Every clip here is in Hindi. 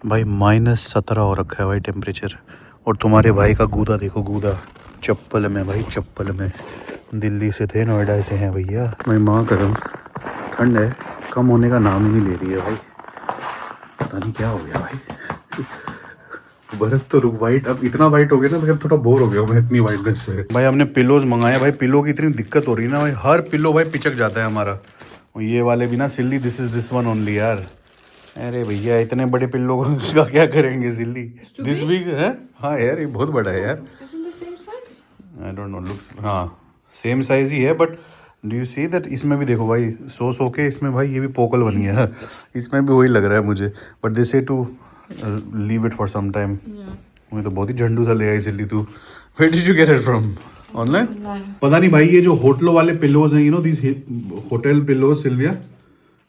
भाई -17 हो रखा है भाई टेम्परेचर। और तुम्हारे भाई का गूदा देखो, गूदा चप्पल में भाई, चप्पल में। दिल्ली से थे, नोएडा से हैं भैया। भाई माँ कसम ठंड है, कम होने का नाम ही नहीं ले रही है भाई। पता नहीं क्या हो गया भाई। बर्फ तो रुक, वाइट अब इतना वाइट हो गया ना भाई, अब थोड़ा बोर हो गया मैं इतनी वाइटनेस से। भाई हमने पिलोज मंगाए भाई, पिलो की इतनी दिक्कत हो रही है ना भाई, हर पिलो भाई पिचक जाता है हमारा। और ये वाले भी ना सिल्ली, दिस वन ओनली यार। अरे भैया इतने बड़े पिल्लो का क्या करेंगे सिल्ली। दिस बिग है। हाँ यार ये बहुत बड़ा है यार। आई डोंट नो, लुक्स हाँ सेम साइज ही है, but do you see that इसमें भी देखो भाई, सो के इसमें भाई ये भी पोकल बनी है। इसमें भी वही लग रहा है मुझे, but they say to leave it for some time. मुझे तो बहुत ही झंडू सा ले आई सिल्ली तू। Where did you get it from? Online? पता नहीं भाई, ये जो होटलों वाले पिल्लोज हैं, you know this hotel pillows Sylvia,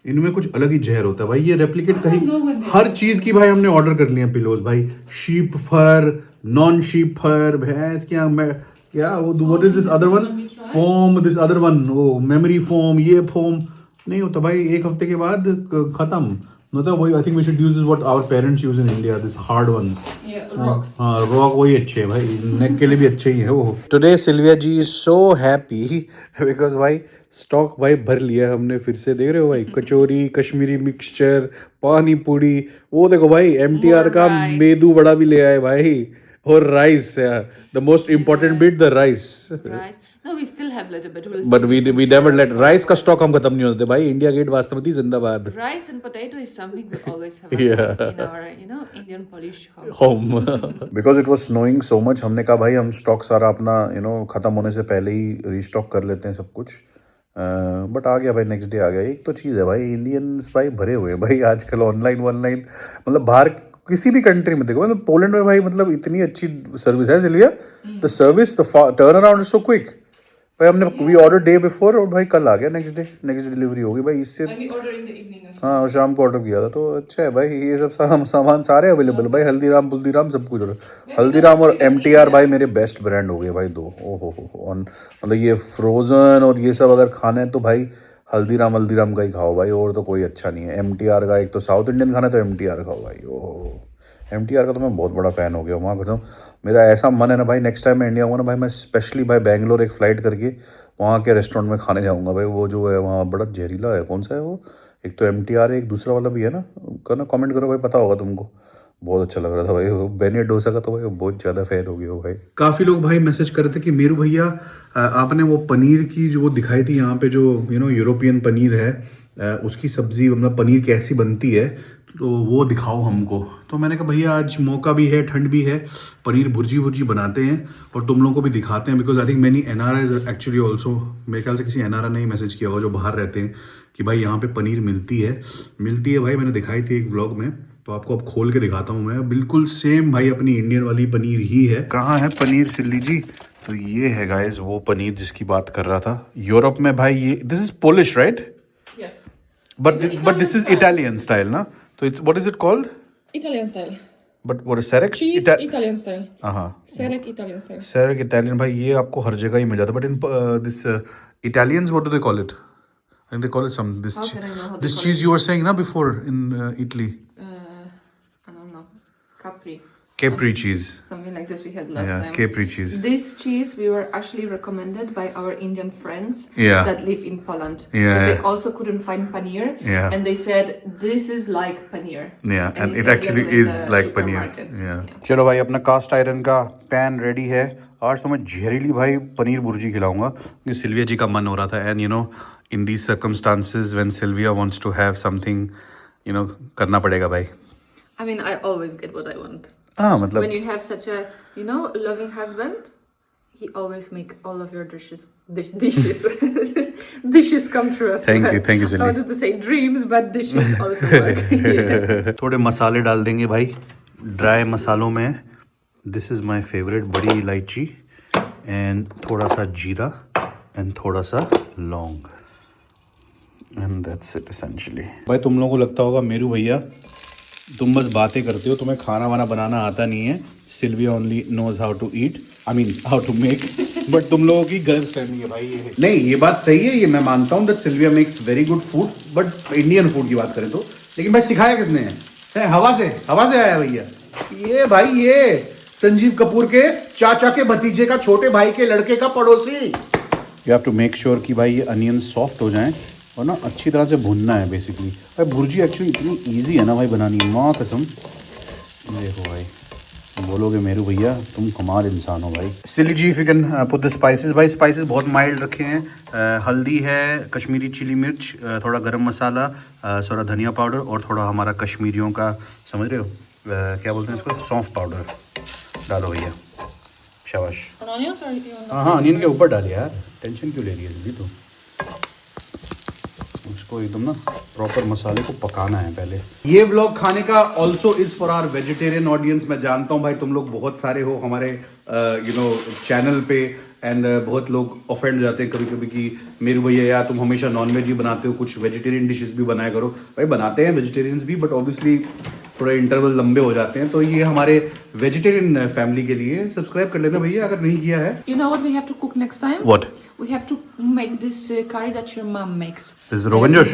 इनमें कुछ अलग ही जहर होता है भाई। ये रेप्लिकेट कहीं हर चीज की भाई हमने ऑर्डर कर लिया पिलोज भाई। शीप फर, नॉन शीप फर, भैंस क्या, मैं क्या वो what is this other one, foam, this other one, वो मेमोरी फोम, ये फोम नहीं होता भाई। एक हफ्ते के बाद खत्म होता है वही। I think we should use this what our parents use in India, this hard ones. हाँ रॉक वही अच्छे हैं भाई, नेक के लिए भी अच्छे ही है वो। Today Sylvia ji is so happy because भाई स्टॉक भाई भर लिया हमने फिर से। देख रहे हो भाई, कचौरी, कश्मीरी मिक्सचर, पानी पूरी, वो देखो भाई MTR का मेदू बड़ा भी ले आए भाई। और rice, the most important bit, the rice. No, we still have little bit. But we never let rice का स्टॉक हम खत्म नहीं होते भाई। इंडिया गेट बासमती जिंदाबाद। Rice and potato is something we always have Yeah. in our, Indian Polish home. Home because it was snowing so much, हमने कहा भाई हम स्टॉक सारा अपना खत्म होने से पहले ही रीस्टॉक कर लेते हैं सब कुछ। बट आ गया भाई, नेक्स्ट डे आ गया। एक तो चीज़ है भाई, इंडियंस भाई भरे हुए हैं भाई आजकल ऑनलाइन वनलाइन। मतलब बाहर किसी भी कंट्री में देखो, मतलब पोलैंड में भाई मतलब इतनी अच्छी सर्विस है Sylvia. The service, the turn around is so quick भाई। हमने वी ऑर्डर डे बिफोर और भाई कल आ गया नेक्स्ट डे, नेक्स्ट डिलीवरी होगी भाई इससे। हाँ शाम को ऑर्डर किया था, तो अच्छा है भाई। ये सब सामान सारे अवेलेबल भाई, हल्दीराम बुल्दीराम सब कुछ। हल्दीराम और MTR भाई मेरे बेस्ट ब्रांड हो गए भाई दो। ओहो हो, मतलब ये फ्रोज़न और ये सब अगर खाना है तो भाई हल्दीराम का ही खाओ भाई, और तो कोई अच्छा नहीं है। MTR का, एक तो साउथ इंडियन खाना है तो MTR खाओ भाई। ओहो, MTR का तो मैं बहुत बड़ा फ़ैन हो गया वहाँ कसम। मेरा ऐसा मन है ना भाई, नेक्स्ट टाइम मैं इंडिया आऊँगा ना भाई, मैं स्पेशली भाई बेंगलोर एक फ़्लाइट करके वहाँ के रेस्टोरेंट में खाने जाऊँगा भाई। वो जो है वहाँ बड़ा जहरीला है, कौन सा है वो, एक तो MTR है, एक दूसरा वाला भी है ना, करना कमेंट करो भाई, पता होगा तुमको। बहुत अच्छा लग रहा था भाई वो बेनी डोसा का, तो भाई बहुत ज़्यादा फ़ैन हो गया हो भाई। काफ़ी लोग भाई मैसेज कर रहे थे कि मेरू भैया आपने वो पनीर की जो वो दिखाई थी यहाँ पे, जो यूरोपियन पनीर है, उसकी सब्ज़ी, मतलब पनीर कैसी बनती है, तो वो दिखाओ हमको। तो मैंने कहा भैया आज मौका भी है, ठंड भी है, पनीर भुर्जी बनाते हैं और तुम लोगों को भी दिखाते हैं। Because I think many NRIs actually also, मेरे ख्याल से किसी NRI ने ही मैसेज किया होगा जो बाहर रहते हैं कि भाई यहाँ पे पनीर मिलती है भाई। मैंने दिखाई थी एक व्लॉग में, तो आपको अब खोल के दिखाता हूँ मैं। बिल्कुल सेम भाई अपनी इंडियन वाली पनीर ही है। कहाँ है पनीर सिल्ली जी? तो ये है गाइस वो पनीर जिसकी बात कर रहा था। यूरोप में भाई ये, this is Polish right? Yes. But this is Italian style ना? तो it's what is it called? Italian style. But what is serek? Cheese Italian style. हाँ Serek Italian style. Serek Italian भाई, ये आपको हर जगह ही मिल जाता है। But in this Italians what do they call it? I think they call it some this How can I know how they this call cheese it? you were saying na before in Italy. I don't know. Capri. Capri cheese. Something like this we had last Yeah, time. Capri cheese. This cheese we were actually recommended by our Indian friends Yeah. that live in Poland. Yeah. Because they also couldn't find paneer. Yeah. And they said this is like paneer. Yeah, and it's it actually available in is the like paneer. supermarkets. Yeah. चलो भाई अपना कास्ट आयरन का पैन रेडी है। आज तो मैं जहरीली भाई पनीर भुर्जी खिलाऊंगा, क्योंकि सिल्विया जी का मन हो रहा था। And in these circumstances when Sylvia wants to have something, करना पड़ेगा भाई। I mean, I always get what I want. हाँ मतलब When you have such a, loving husband, he always make all of your dishes. Dishes come true as Thank well. you, Silly. I wanted to say dreams, but dishes also work. Yeah. थोड़े मसाले डाल देंगे भाई ड्राई मसालों में। दिस इज़ माई फेवरेट, बड़ी इलायची एंड थोड़ा सा जीरा एंड थोड़ा सा लौंग, एंड दैट्स इट एसेंशियली। भाई तुम लोगों को लगता होगा मेरू भैया तुम बस बातें करते हो, तुम्हें खाना वाना बनाना आता नहीं है। Sylvia only knows how to eat, I mean how to make. But तुम लोगों की गलत फहमी है भाई ये। नहीं ये बात सही है, ये मैं मानता हूँ that Sylvia makes very good food, but Indian food की बात करें तो। लेकिन भाई सिखाया किसने है हवा से आया भैया ये भाई, ये संजीव कपूर के चाचा के भतीजे का छोटे भाई के लड़के का पड़ोसी। You have to make sure कि भाई ये अनियन सॉफ्ट हो जाएं और ना अच्छी तरह से भुनना है बेसिकली। भाई भुर्जी एक्चुअली इतनी इजी है ना भाई बनानी, माँ कसम। देखो भाई, बोलोगे मेरू भैया तुम कमाल इंसान हो भाई। सिली जी if you can put the spices. भाई स्पाइसेस बहुत माइल्ड रखे हैं। हल्दी है, कश्मीरी चिली मिर्च, थोड़ा गरम मसाला, थोड़ा धनिया पाउडर और थोड़ा हमारा कश्मीरियों का, समझ रहे हो क्या बोलते हैं इसको, सौंफ पाउडर डालो भैया। शाबाश। हाँ अनियन के ऊपर डालिए यार, टेंशन क्यों ले रही है जल्दी। तो उसको एकदम ना प्रॉपर मसाले को पकाना है पहले। ये व्लॉग खाने का also is for our vegetarian audience. मैं जानता हूँ भाई तुम लोग बहुत सारे हो हमारे चैनल पे, एंड बहुत लोग ऑफेंड जाते हैं कभी कभी कि मेरे भैया यार तुम हमेशा नॉन वेज ही बनाते हो, कुछ वेजिटेरियन डिशेस भी बनाया करो। भाई बनाते हैं वेजिटेरियंस भी, बट ऑब्वियसली थोड़े इंटरवल लंबे हो जाते हैं। तो ये हमारे वेजिटेरियन फैमिली के लिए सब्सक्राइब कर लेना भैया अगर नहीं किया है। You know what we have to cook next time? What? We have to make this curry that your mom makes. This is Rogan Josh?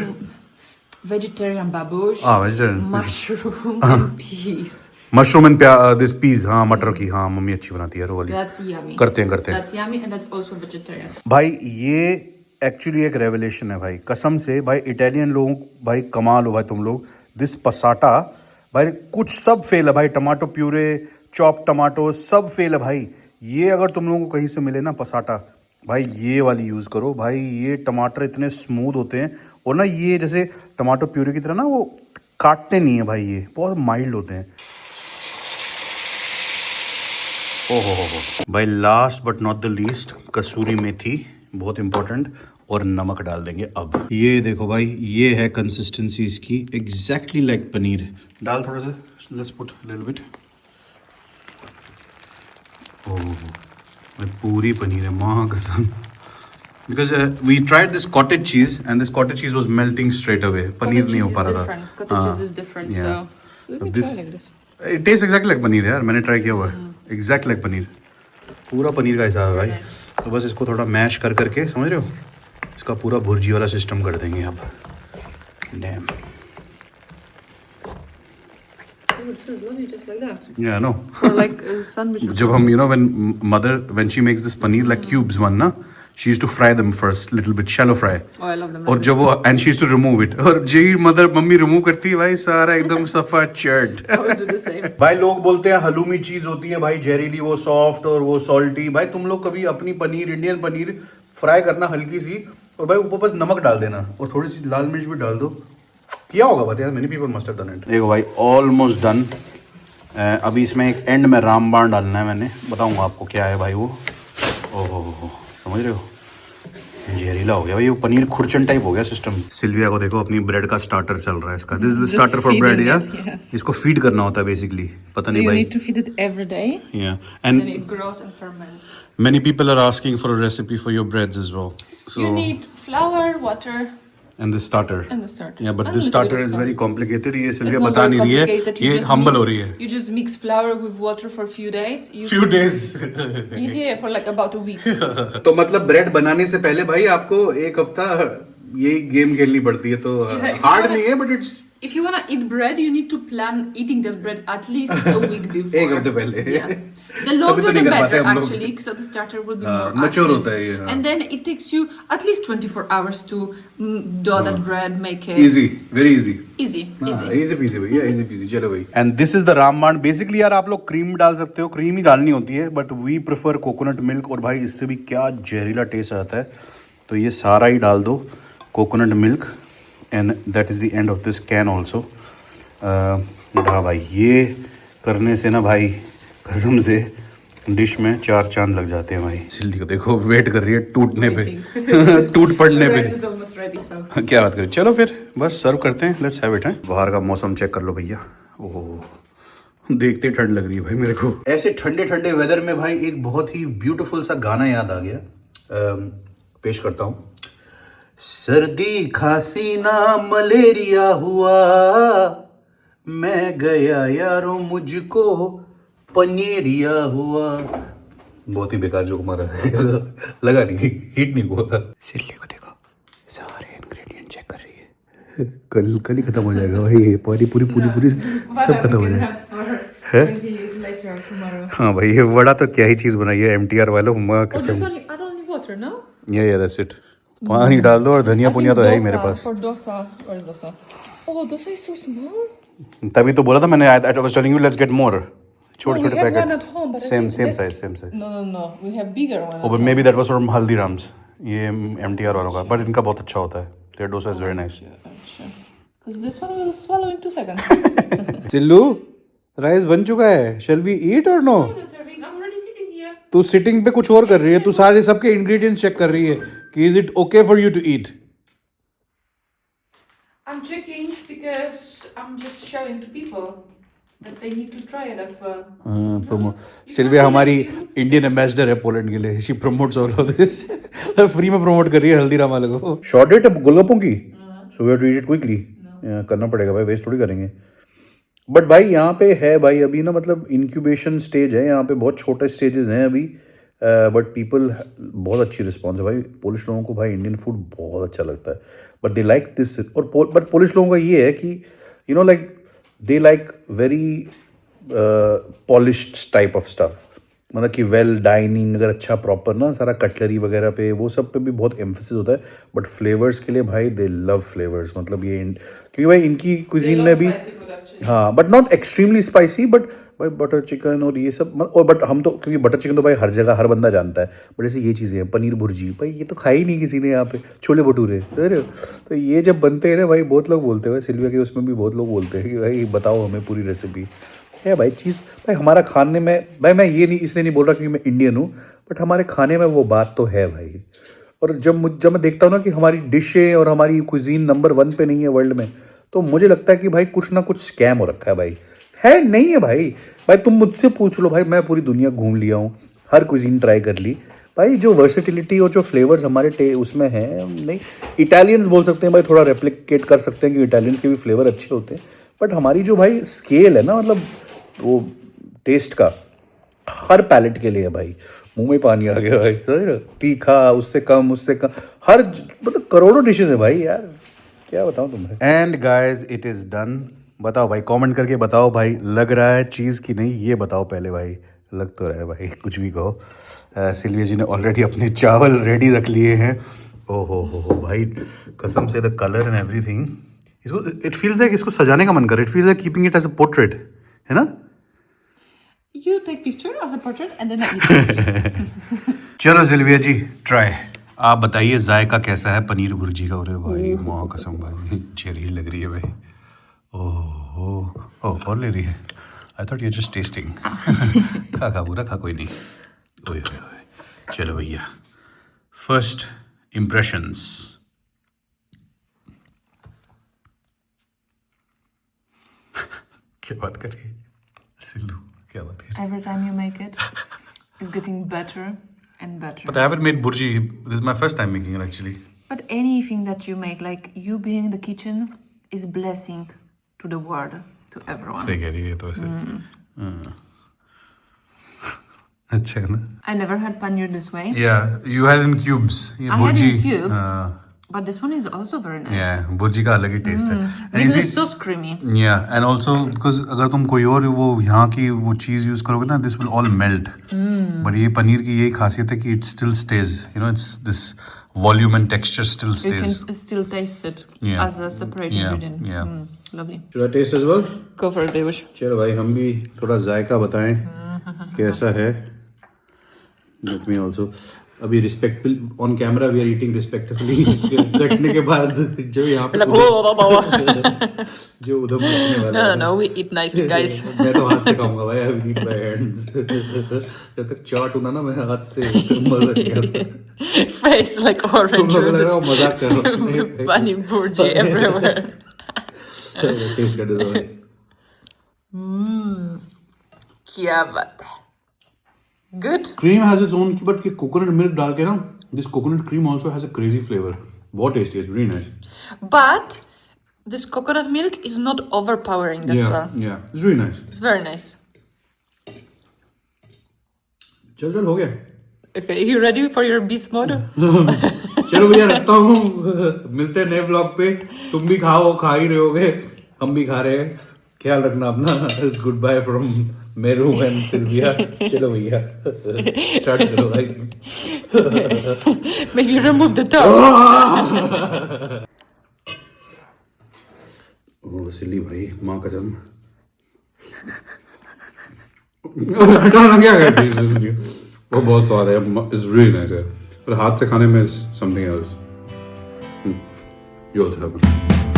Vegetarian babush. vegetarian. Mushroom and peas. Mushroom and this peas, हाँ मटर की, हाँ मम्मी अच्छी बनाती है वो वाली। That's yummy. करते हैं That's yummy and that's also vegetarian. भाई ये एक्चुअली एक रेवलेशन है भाई, कसम से भाई। इटालियन लोग भाई कमाल हो भाई तुम लोग। दिस पसाटा भाई कुछ सब फेल है भाई, टमाटो प्यूरे, चॉप टमाटो सब फेल है भाई। ये अगर तुम लोगों को कहीं से मिले ना पसाटा, भाई ये वाली यूज़ करो भाई। ये टमाटर इतने स्मूथ होते हैं और ना ये जैसे टमाटो प्यूरे की तरह ना वो काटते नहीं है भाई, ये बहुत माइल्ड होते हैं। ओहो भाई, last but not the least कसूरी मेथी, बहुत इंपॉर्टेंट, और नमक डाल देंगे। अब ये देखो भाई, ये है कंसिस्टेंसी इसकी, एग्जैक्टली लाइक पनीर। डाल थोड़ा सा, let's put little bit. Oh भाई पूरी पनीर है, माँ कसम। Because we tried this cottage cheese and this cottage cheese was melting straight away. Paneer नहीं हो पा रहा था। It taste exactly like paneer यार, मैंने ट्राई किया हुआ है, एग्जैक्ट लाइक पनीर। पूरा पनीर का हिसाब है भाई। तो बस इसको थोड़ा मैश कर करके, समझ रहे हो, इसका पूरा भुर्जी वाला सिस्टम कर देंगे अब। Dam. This is lovely, just like that. Yeah, I know. Or like a sandwich. जब हम when she makes this paneer like cubes one ना, she used to fry them first, little bit shallow fry. Oh, I love them. और जब वो and she used to remove it, और जी मम्मी रिमूव करती है भाई सारा एकदम सफा chert. I would do the same. भाई लोग बोलते हैं हलूमी चीज होती है भाई जहरीली, वो सॉफ्ट और वो सॉल्टी। भाई तुम लोग कभी अपनी पनीर, इंडियन पनीर फ्राई करना हल्की सी, और भाई ऊपर बस नमक डाल देना और थोड़ी सी लाल मिर्च भी डाल दो। किया होगा बात यार, many people must have done it. देखो भाई ऑलमोस्ट डन। अभी इसमें एक एंड में रामबाण डालना है, मैंने बताऊंगा आपको क्या है भाई वो। ओहो समझ रहे हो, जहरीला हो गया भाई, वो पनीर खुरचन टाइप हो गया सिस्टम। सिल्विया को देखो अपनी ब्रेड का स्टार्टर चल रहा है इसका। This is the starter for bread या इसको फीड करना होता है बेसिकली, पता नहीं भाई। You need to feed it every day. Yeah, and Then it grows and ferments. many people are asking for a recipe for your breads as well. So You need flour, water, and the starter. and the starter. Yeah, but And this a little starter bit of is salt. very complicated. ये It's सिल्विया not बता very नहीं रही है, complicated. You ये just humble mix- हो रही है। You just mix flour with water for a few days. You Few days. Yeah, for like about a week. तो मतलब ब्रेड बनाने से पहले भाई आपको एक हफ्ता ये गेम खेलनी पड़ती है। तो Yeah, if you hard wanna- नहीं है, but it's If you wanna eat bread, you need to plan eating that bread at least a week before. एक हफ्ते पहले। Yeah. The तभी longer तो the नहीं कर पाते better, हम लोग। actually, so the starter will be हाँ, more mature active. होता है ये, हाँ। And then it takes you at least 24 hours to dough that bread, make it easy, very easy. easy. Easy PG भैया, इजी पीजी। चलो भाई, एंड दिस इज द रामबाण। बेसिकली यार आप लोग क्रीम डाल सकते हो, क्रीम ही डालनी होती है, but we prefer coconut milk. और भाई इससे भी क्या जहरीला टेस्ट आता है। तो ये सारा ही डाल दो coconut milk, and that is the end of this can also. हाँ भाई, ये करने से ना भाई कसम से डिश में 4 चांद लग जाते हैं भाई। सिल्ली को देखो वेट कर रही है टूटने पे टूट पड़ने The पे। rest is almost ready, so. क्या बात करें, चलो फिर बस सर्व करते हैं, लेट्स हैव इट। है बाहर का मौसम चेक कर लो भैया, ओह देखते ठंड लग रही है भाई मेरे को। ऐसे ठंडे ठंडे वेदर में भाई एक बहुत ही ब्यूटीफुल सा गाना याद आ गया, पेश करता हूँ। सर्दी खांसी ना मलेरिया हुआ, मैं गया यारो मुझको पनीरिया हुआ। बहुत ही बेकार जोक मारा है लगा नहीं, हिट नहीं हुआ। सिल्ली को देखो सारे इंग्रेडिएंट चेक कर रही है। कल कल ही खत्म हो जाएगा भाई, ये पानी पूरी पूरी पूरी सब खत्म हो जाएगा है। हाँ भाई, ये वड़ा तो क्या ही चीज़ बनाई है MTR वालों, माँ कसम। ये दैट्स इट, पानी डाल दो और धनिया पुनिया तो है ही मेरे पास। तभी तो बोला था मैंने, I was telling you let's get more, छोटे छोटे packet, same size. No. We have bigger one. Oh, but maybe that was from Haldiram's. ये MTR वालों का, but इनका बहुत अच्छा होता है, their dosa is very nice. Because this one will swallow in 2 seconds. Sillu, rice बन चुका है, shall we eat or no? I'm already sitting here. तू सिटिंग पे कुछ और कर रही है, तू सारे सबके इंग्रेडिएंट्स चेक कर रही है कि is it okay for you to eat? I'm checking because I'm just showing to people that they need to try it as well. Sylvia हमारी इंडियन एम्बेसडर है पोलैंड के लिए, she promotes all of this, free में प्रमोट कर रही है हल्दीराम वाले को। शॉर्ट डेट है गोलगप्पों की, so we have to eat it quickly, करना पड़ेगा भाई, वेस्ट थोड़ी करेंगे। बट भाई यहाँ पे है भाई अभी ना, मतलब इंक्यूबेशन स्टेज है यहाँ पे, बहुत छोटे स्टेजेस हैं अभी, बट पीपल बहुत अच्छी रिस्पॉन्स है भाई। पोलिश लोगों को भाई इंडियन फूड बहुत अच्छा लगता है, बट दे लाइक दिस। और बट पोलिश लोगों का ये है कि you know like they like very polished type of stuff, मतलब कि वेल डाइनिंग, अगर अच्छा प्रॉपर ना सारा कटलरी वगैरह पे, वो सब पे भी बहुत एम्फेसिस होता है। बट फ्लेवर्स के लिए भाई दे लव फ्लेवर्स, मतलब ये क्योंकि भाई इनकी कुजीन में भी, हाँ but not extremely spicy, but भाई बटर चिकन और ये सब, और बट हम तो क्योंकि बटर चिकन तो भाई हर जगह हर बंदा जानता है, बट ऐसे ये चीज़ें हैं, पनीर भुर्जी भाई ये तो खाई नहीं किसी ने यहाँ पे, छोले भटूरे, अरे तो ये जब बनते हैं ना भाई, बहुत लोग बोलते हैं भाई, सिल्विया के उसमें भी बहुत लोग बोलते हैं कि भाई बताओ हमें पूरी रेसिपी है भाई। चीज़ भाई हमारा खाने में भाई, मैं ये नहीं इसलिए नहीं बोल रहा क्योंकि मैं इंडियन हूँ, बट हमारे खाने में वो बात तो है भाई। और जब मैं देखता हूँ ना कि हमारी डिशें और हमारी कुजीन नंबर 1 पे नहीं है वर्ल्ड में, तो मुझे लगता है कि भाई कुछ ना कुछ स्कैम हो रखा है भाई, है नहीं है भाई तुम मुझसे पूछ लो भाई, मैं पूरी दुनिया घूम लिया हूँ, हर कुजीन ट्राई कर ली भाई, जो वर्सेटिलिटी और जो फ्लेवर्स हमारे उसमें हैं, नहीं इटालियंस बोल सकते हैं भाई, थोड़ा रेप्लिकेट कर सकते हैं कि इटालियंस के भी फ्लेवर अच्छे होते हैं, बट हमारी जो भाई स्केल है ना, मतलब वो टेस्ट का हर पैलेट के लिए भाई, मुंह में पानी आ गया भाई, तीखा, उससे कम हर, मतलब करोड़ों डिशेज है भाई यार, क्या बताऊँ तुम्हें। And guys it is done. बताओ भाई, कमेंट करके बताओ भाई, लग रहा है चीज़ कि नहीं, ये बताओ पहले भाई, लग तो रहा है भाई, कुछ भी कहो। सिल्विया जी ने ऑलरेडी अपने चावल रेडी रख लिए हैं। ओहो हो भाई, कसम से द कलर एंड एवरीथिंग, इसको इट फील्स लाइक इसको सजाने का मन कर रहा है, it feels like keeping it as a portrait, है ना। You take picture as a portrait and then I eat. चलो सिल्विया जी ट्राई, आप बताइए जायका कैसा है पनीर भुर्जी का। अरे भाई माँ कसम भाई, चेरी लग रही है भाई। ओह और ले रही है, I thought you just testing. खा पूरा खा, कोई नहीं। ओए चलो भैया, फर्स्ट इम्प्रेशंस। क्या बात कर रही है सिल्लू, क्या बात कर रही है? Every time you make it, it's getting better and better. But I haven't made burji. This is my first time making it actually. But anything that you make, like you being in the kitchen, is blessing to the world, to everyone. सही कह रही है तो ऐसे। अच्छा है ना? I never had paneer this way. Yeah, you had in cubes. ये I had burji, in cubes, but this one is also very nice. Yeah, burji का अलग ही टेस्ट है। And Because you it's see, so creamy. yeah, and also because अगर तुम कोई और वो यहाँ की वो चीज़ यूज़ करोगे ना, this will all melt. But ये पनीर की यही खासियत है कि it still stays. You know, it's this volume and texture still You stays. can still taste it Yeah. as a separate Yeah, ingredient. yeah. Lovely. Should I taste as well? Go for it, Devush. चलो भाई, हम भी थोड़ा जायका बताएं कैसा है। Let me also, अभी respectful on camera we are eating respectfully, कटने के बाद जो यहाँ पे जो उधर बचने वाला है। No, we eat nicely, guys. मैं तो हाथ से खाऊंगा भाई, I will eat by hands. जब तक चाट होना ना मैं हाथ से, मजा नहीं आता। Face like orange. तुम लोग लग रहा हो मजाक कर रहे हो। Pani burji everywhere. टेस्ट कर दो भाई। क्या बात है। Good. Cream has its own, but कि कोकोनट मिल्क डाल के ना, this coconut cream also has a crazy flavour, बहुत टेस्टी है, very nice. But this coconut milk is not overpowering as well. Yeah, it's really nice. It's very nice. चल हो गया। Okay, you ready for your beast mode? चलो भैया रखता हूँ, मिलते हैं नए ब्लॉग पे। तुम भी खाओ, खा ही रहे होगे, हम भी खा रहे हैं। ख्याल रखना अपना। It's good bye from Meru and Sylvia. चलो भैया स्टार्ट करो भाई। May you remove the top. ओ सिल्ली भाई, माँ कसम। हटाना क्या है? वो बहुत स्वाद है, इट्स रियली नाइस है, पर हाथ से खाने में समथिंग एल्स। Your turn.